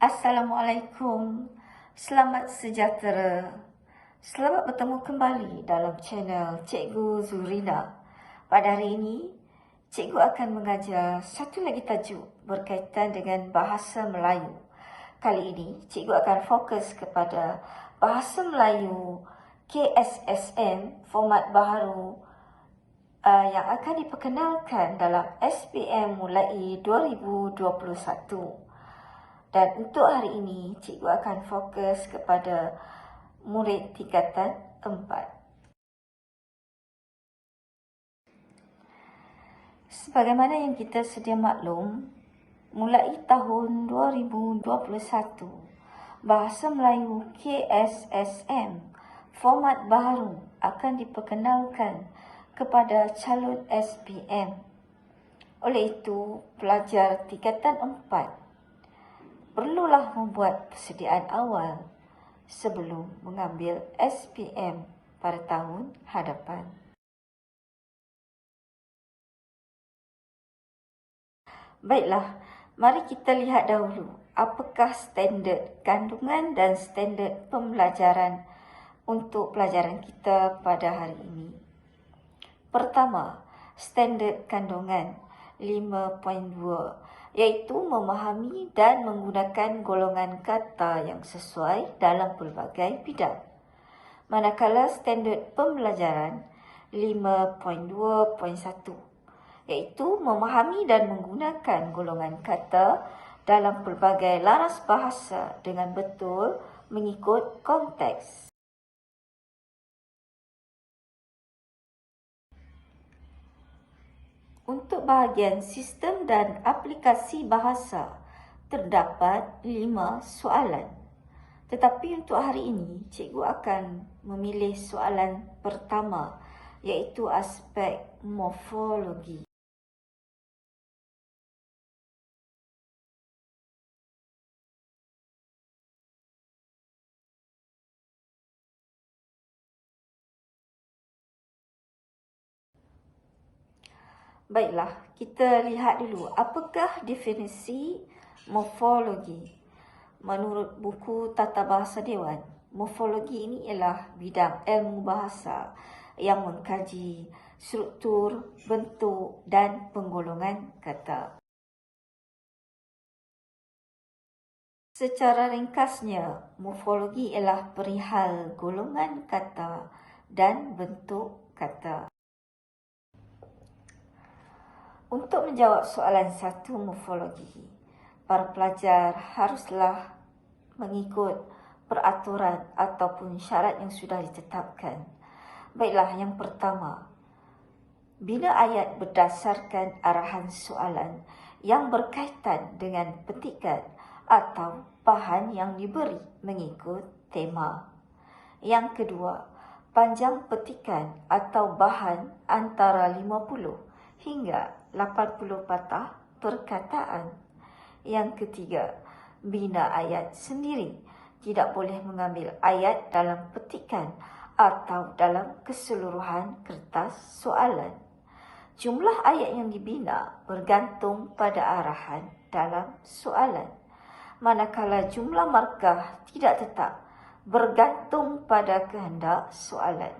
Assalamualaikum, selamat sejahtera. Selamat bertemu kembali dalam channel Cikgu Zurina. Pada hari ini, Cikgu akan mengajar satu lagi tajuk berkaitan dengan bahasa Melayu. Kali ini, Cikgu akan fokus kepada bahasa Melayu KSSM format baharu yang akan diperkenalkan dalam SPM mulai 2021. Dan untuk hari ini, Cikgu akan fokus kepada murid tingkatan 4. Sebagaimana yang kita sedia maklum, mulai tahun 2021, Bahasa Melayu KSSM format baharu akan diperkenalkan kepada calon SPM. Oleh itu, pelajar tingkatan 4 perlulah membuat persediaan awal sebelum mengambil SPM pada tahun hadapan. Baiklah, mari kita lihat dahulu apakah standard kandungan dan standard pembelajaran untuk pelajaran kita pada hari ini. Pertama, standard kandungan 5.2 iaitu memahami dan menggunakan golongan kata yang sesuai dalam pelbagai bidang. Manakala standard pembelajaran 5.2.1 iaitu memahami dan menggunakan golongan kata dalam pelbagai laras bahasa dengan betul mengikut konteks. Untuk bahagian sistem dan aplikasi bahasa, terdapat 5 soalan. Tetapi untuk hari ini, Cikgu akan memilih soalan pertama, iaitu aspek morfologi. Baiklah, kita lihat dulu apakah definisi morfologi. Menurut buku Tata Bahasa Dewan, morfologi ini ialah bidang ilmu bahasa yang mengkaji struktur, bentuk dan penggolongan kata. Secara ringkasnya, morfologi ialah perihal golongan kata dan bentuk kata. Untuk menjawab soalan 1 morfologi, para pelajar haruslah mengikut peraturan ataupun syarat yang sudah ditetapkan. Baiklah, yang pertama, bina ayat berdasarkan arahan soalan yang berkaitan dengan petikan atau bahan yang diberi mengikut tema. Yang kedua, panjang petikan atau bahan antara 50 hingga 80 patah perkataan. Yang ketiga, bina ayat sendiri. Tidak boleh mengambil ayat dalam petikan atau dalam keseluruhan kertas soalan. Jumlah ayat yang dibina bergantung pada arahan dalam soalan. Manakala jumlah markah tidak tetap, bergantung pada kehendak soalan.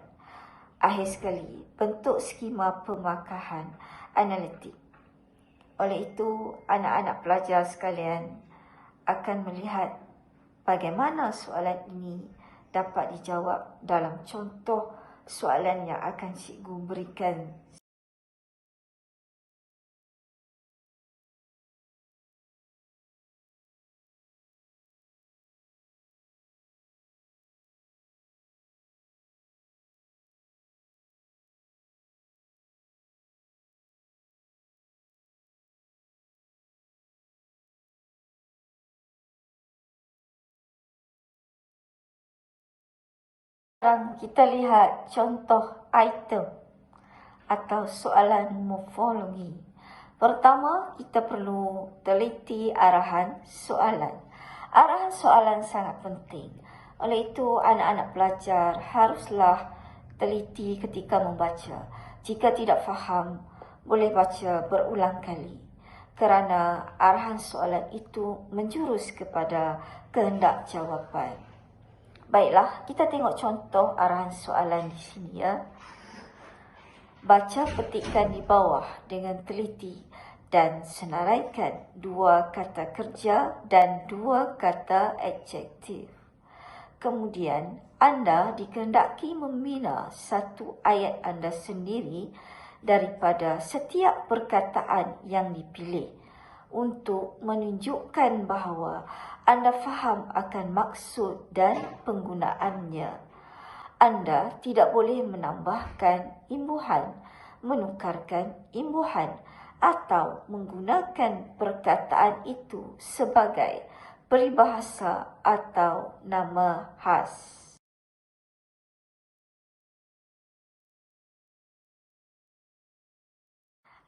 Akhir sekali, bentuk skema pemarkahan analitik. Oleh itu, anak-anak pelajar sekalian akan melihat bagaimana soalan ini dapat dijawab dalam contoh soalan yang akan cikgu berikan. Sekarang kita lihat contoh item atau soalan morfologi. Pertama, kita perlu teliti arahan soalan. Arahan soalan sangat penting. Oleh itu, anak-anak pelajar haruslah teliti ketika membaca. Jika tidak faham, boleh baca berulang kali. kerana arahan soalan itu menjurus kepada kehendak jawapan. Baiklah, kita tengok contoh arahan soalan di sini ya. Baca petikan di bawah dengan teliti dan senaraikan dua kata kerja dan dua kata adjektif. Kemudian, anda dikehendaki membina satu ayat anda sendiri daripada setiap perkataan yang dipilih untuk menunjukkan bahawa anda faham akan maksud dan penggunaannya. Anda tidak boleh menambahkan imbuhan, menukarkan imbuhan atau menggunakan perkataan itu sebagai peribahasa atau nama khas.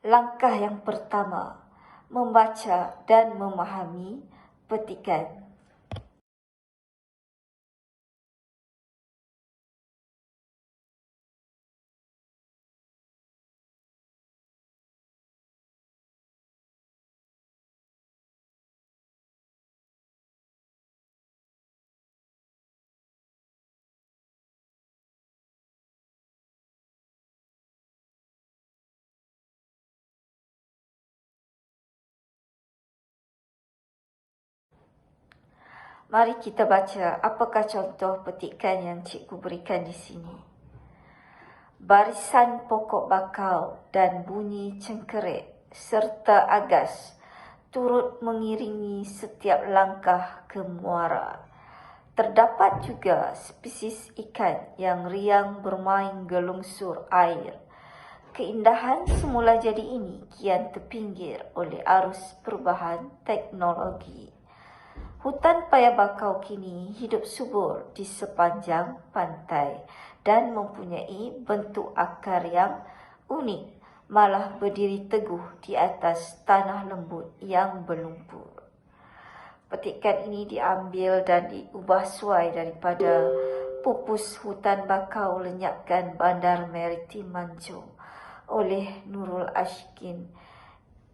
Langkah yang pertama, membaca dan memahami petikan. Mari kita baca apakah contoh petikan yang cikgu berikan di sini. Barisan pokok bakau dan bunyi cengkerik serta agas turut mengiringi setiap langkah ke muara. Terdapat juga spesies ikan yang riang bermain gelungsur air. Keindahan semula jadi ini kian terpinggir oleh arus perubahan teknologi. Hutan paya bakau kini hidup subur di sepanjang pantai dan mempunyai bentuk akar yang unik, malah berdiri teguh di atas tanah lembut yang berlumpur. Petikan ini diambil dan diubah suai daripada pupus hutan bakau lenyapkan Bandar Maritim Mancung oleh Nurul Ashkin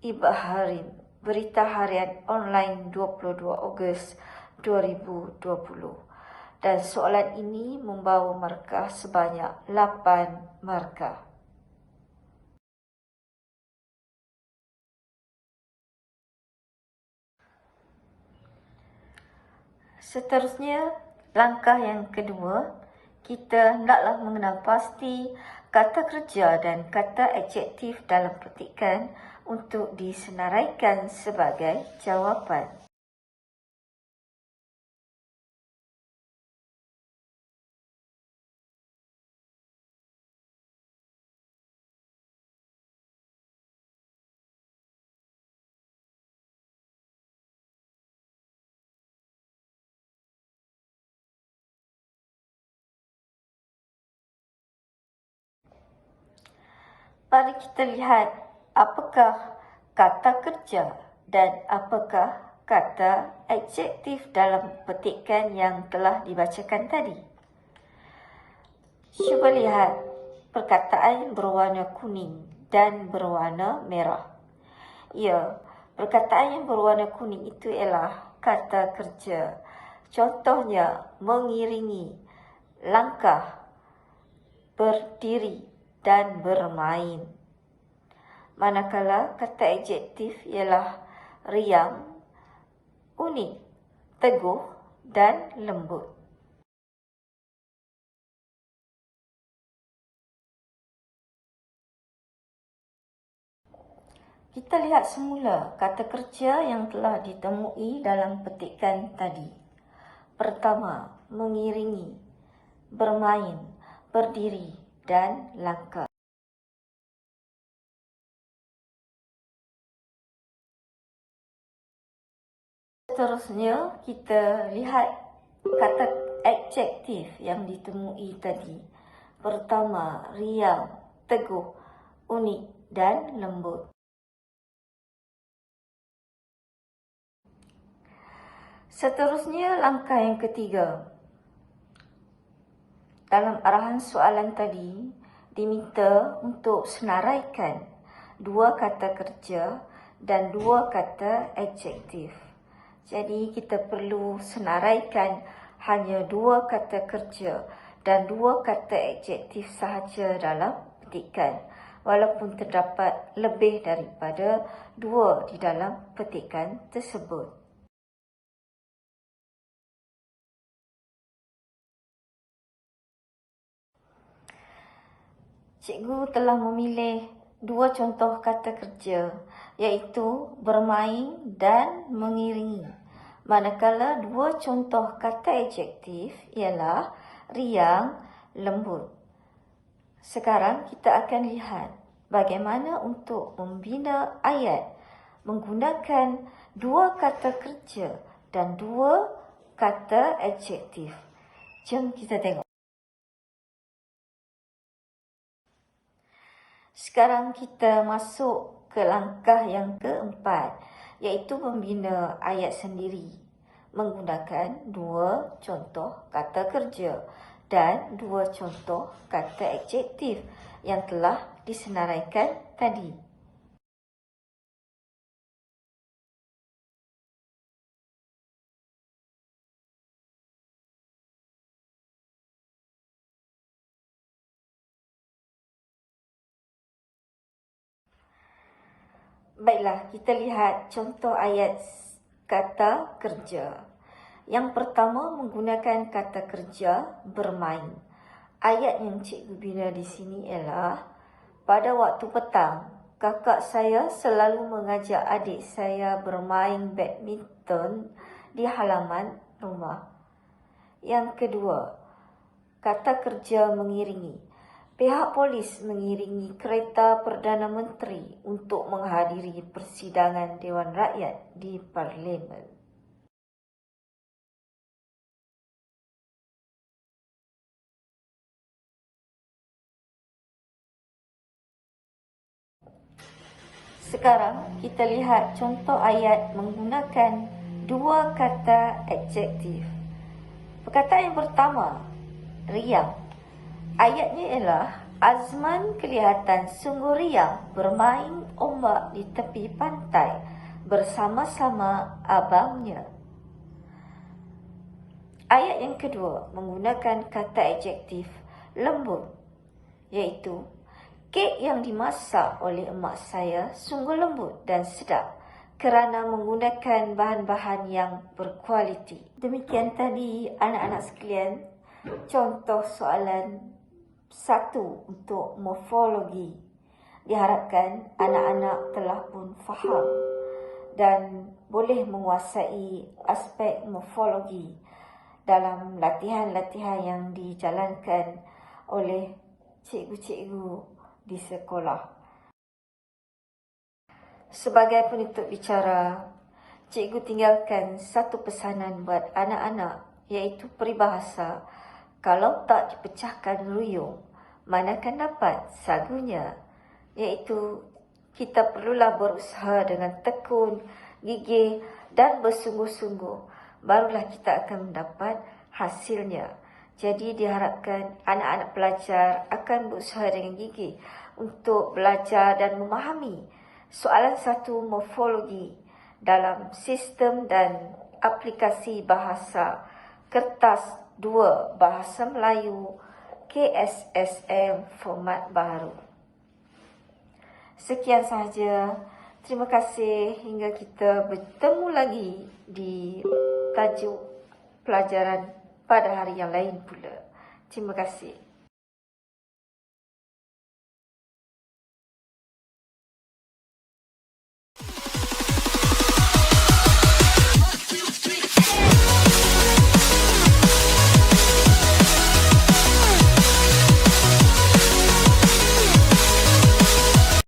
Ibaharin, Berita Harian Online 22 Ogos 2020. Dan soalan ini membawa markah sebanyak 8 markah. Seterusnya, langkah yang kedua, kita hendaklah mengenal pasti kata kerja dan kata adjektif dalam petikan untuk disenaraikan sebagai jawapan. Mari kita lihat apakah kata kerja dan apakah kata adjektif dalam petikan yang telah dibacakan tadi. Cuba lihat perkataan berwarna kuning dan berwarna merah. Ya, perkataan yang berwarna kuning itu ialah kata kerja. Contohnya, mengiringi, langkah, berdiri dan bermain. Manakala kata adjektif ialah riang, unik, teguh dan lembut. Kita lihat semula kata kerja yang telah ditemui dalam petikan tadi. Pertama, mengiringi, bermain, berdiri dan langkah. Seterusnya, kita lihat kata adjektif yang ditemui tadi. Pertama, riang, teguh, unik dan lembut. Seterusnya, langkah yang ketiga. Dalam arahan soalan tadi, diminta untuk senaraikan dua kata kerja dan 2 kata adjektif. Jadi kita perlu senaraikan hanya 2 kata kerja dan 2 kata adjektif sahaja dalam petikan, walaupun terdapat lebih daripada 2 di dalam petikan tersebut. Cikgu telah memilih 2 contoh kata kerja, iaitu bermain dan mengiringi. Manakala 2 contoh kata adjektif ialah riang, lembut. Sekarang kita akan lihat bagaimana untuk membina ayat menggunakan 2 kata kerja dan 2 kata adjektif. Jom kita tengok. Sekarang kita masuk ke langkah yang keempat, iaitu membina ayat sendiri menggunakan 2 contoh kata kerja dan 2 contoh kata adjektif yang telah disenaraikan tadi. Baiklah, kita lihat contoh ayat kata kerja. Yang pertama menggunakan kata kerja bermain. Ayat yang cikgu bina di sini ialah, pada waktu petang, kakak saya selalu mengajak adik saya bermain badminton di halaman rumah. Yang kedua, kata kerja mengiringi. Pihak polis mengiringi kereta Perdana Menteri untuk menghadiri persidangan Dewan Rakyat di Parlimen. Sekarang kita lihat contoh ayat menggunakan 2 kata adjektif. Perkataan yang pertama, riang. Ayatnya ialah, Azman kelihatan sungguh riang bermain ombak di tepi pantai bersama-sama abangnya. Ayat yang kedua menggunakan kata adjektif lembut, iaitu, kek yang dimasak oleh emak saya sungguh lembut dan sedap kerana menggunakan bahan-bahan yang berkualiti. Demikian tadi anak-anak sekalian, contoh soalan 1 untuk morfologi. Diharapkan anak-anak telah pun faham dan boleh menguasai aspek morfologi dalam latihan-latihan yang dijalankan oleh cikgu-cikgu di sekolah. Sebagai penutup bicara, cikgu tinggalkan satu pesanan buat anak-anak, iaitu peribahasa, kalau tak dipecahkan ruyung, manakan dapat sagunya. Iaitu, kita perlulah berusaha dengan tekun, gigih dan bersungguh-sungguh. Barulah kita akan mendapat hasilnya. Jadi diharapkan anak-anak pelajar akan berusaha dengan gigih untuk belajar dan memahami soalan 1 morfologi dalam sistem dan aplikasi bahasa kertas 2 Bahasa Melayu KSSM format baru. Sekian sahaja. Terima kasih hingga kita bertemu lagi di tajuk pelajaran pada hari yang lain pula. Terima kasih.